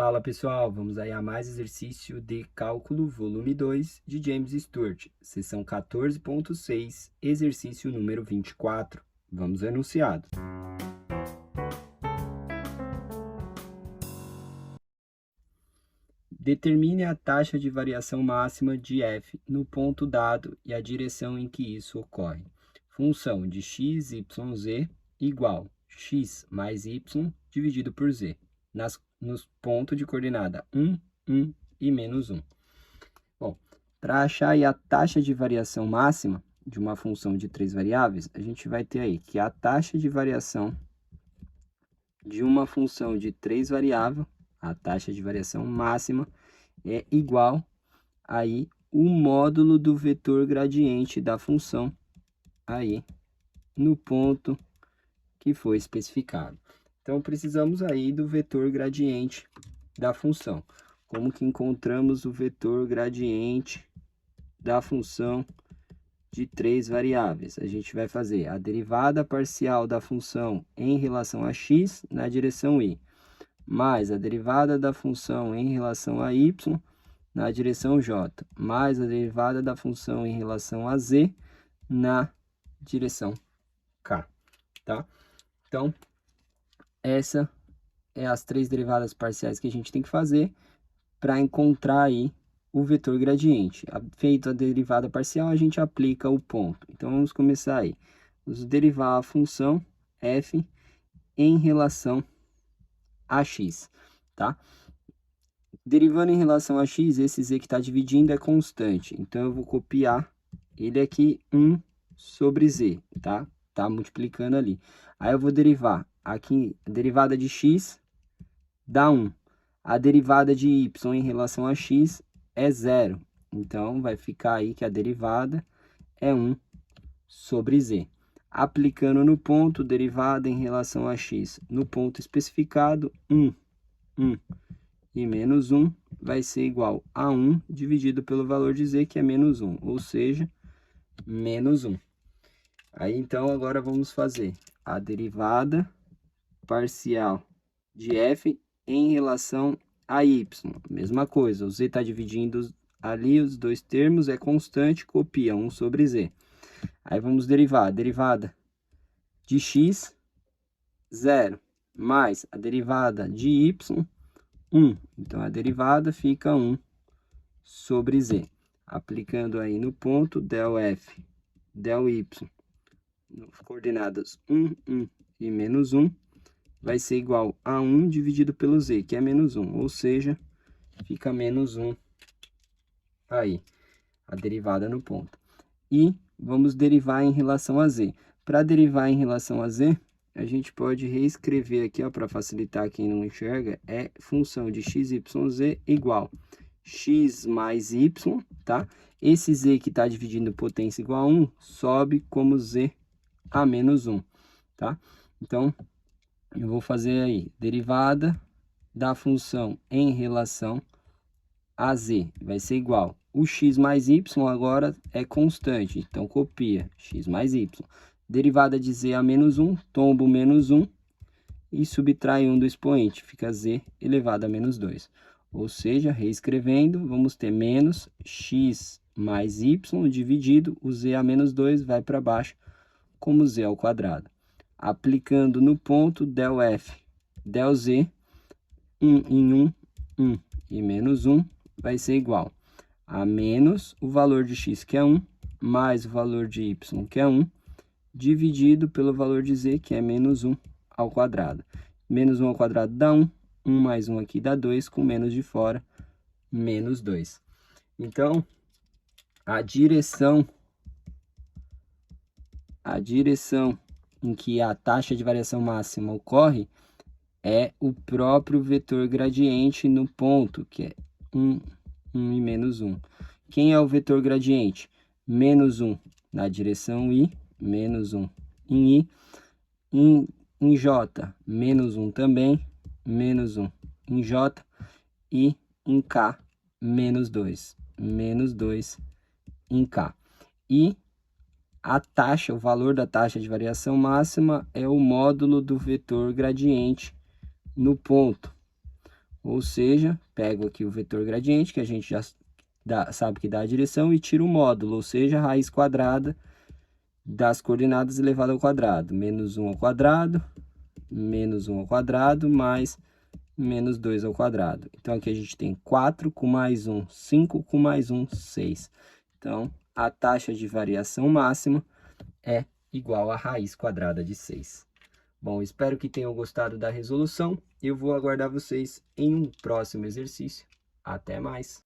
Fala pessoal, vamos aí a mais exercício de cálculo volume 2 de James Stewart, seção 14.6, exercício número 24. Vamos ao enunciado. Determine a taxa de variação máxima de f no ponto dado e a direção em que isso ocorre. Função de x, y, z igual x mais y dividido por z, nos pontos de coordenada 1, 1 e menos 1. Bom, para achar aí a taxa de variação máxima de uma função de 3 variáveis, a gente vai ter aí que a taxa de variação de uma função de 3 variáveis, a taxa de variação máxima, é igual aí o módulo do vetor gradiente da função aí no ponto que foi especificado. Então, precisamos aí do vetor gradiente da função. Como que encontramos o vetor gradiente da função de 3 variáveis? A gente vai fazer a derivada parcial da função em relação a x na direção y, mais a derivada da função em relação a y na direção j, mais a derivada da função em relação a z na direção k, tá? Então, essa é as 3 derivadas parciais que a gente tem que fazer para encontrar aí o vetor gradiente. Feito a derivada parcial, a gente aplica o ponto. Então, vamos começar aí. Vamos derivar a função f em relação a x, tá? Derivando em relação a x, esse z que está dividindo é constante. Então, eu vou copiar ele aqui, 1 sobre z, tá? Tá multiplicando ali. Aí, eu vou derivar aqui, a derivada de x dá 1. A derivada de y em relação a x é 0. Então, vai ficar aí que a derivada é 1 sobre z. Aplicando no ponto, derivada em relação a x no ponto especificado, 1 e menos 1 vai ser igual a 1 dividido pelo valor de z, que é menos 1, ou seja, menos 1. Aí, então, agora vamos fazer a derivada parcial de f em relação a y. Mesma coisa, o z está dividindo ali os dois termos, é constante, copia 1 sobre z. Aí, vamos derivar a derivada de x, 0, mais a derivada de y, 1. Então, a derivada fica 1 sobre z. Aplicando aí no ponto, del f, del y, coordenadas 1, 1 e menos 1, vai ser igual a 1 dividido pelo z, que é menos 1. Ou seja, fica menos 1 aí, a derivada no ponto. E vamos derivar em relação a z. Para derivar em relação a z, a gente pode reescrever aqui, para facilitar quem não enxerga, é função de x, y, z igual x mais y, tá? Esse z que está dividindo potência igual a 1, sobe como z a menos 1, tá? Então, eu vou fazer aí, derivada da função em relação a z, vai ser igual. O x mais y agora é constante, então copia x mais y. Derivada de z a menos 1, tombo menos 1 e subtrai 1 do expoente, fica z elevado a menos 2. Ou seja, reescrevendo, vamos ter menos x mais y dividido, o z a menos 2 vai para baixo como z ao quadrado. Aplicando no ponto, del f, del z, 1 em 1, 1 e menos 1 vai ser igual a menos o valor de x, que é 1, mais o valor de y, que é 1, dividido pelo valor de z, que é menos 1 ao quadrado. Menos 1 ao quadrado dá 1, 1 mais 1 aqui dá 2, com menos de fora, menos 2. Então, a direção em que a taxa de variação máxima ocorre é o próprio vetor gradiente no ponto, que é 1, 1 e menos 1. Quem é o vetor gradiente? Menos 1 na direção y, menos 1 em y, em j, menos 1 também, menos 1 em j, e em k, menos 2 em k. E a taxa, o valor da taxa de variação máxima é o módulo do vetor gradiente no ponto. Ou seja, pego aqui o vetor gradiente, que a gente já sabe que dá a direção, e tiro o módulo, ou seja, a raiz quadrada das coordenadas elevado ao quadrado. Menos 1 ao quadrado, menos 1 ao quadrado, mais menos 2 ao quadrado. Então, aqui a gente tem 4 com mais 1, 5 com mais 1, 6. Então, a taxa de variação máxima é igual à raiz quadrada de 6. Bom, espero que tenham gostado da resolução. Eu vou aguardar vocês em um próximo exercício. Até mais!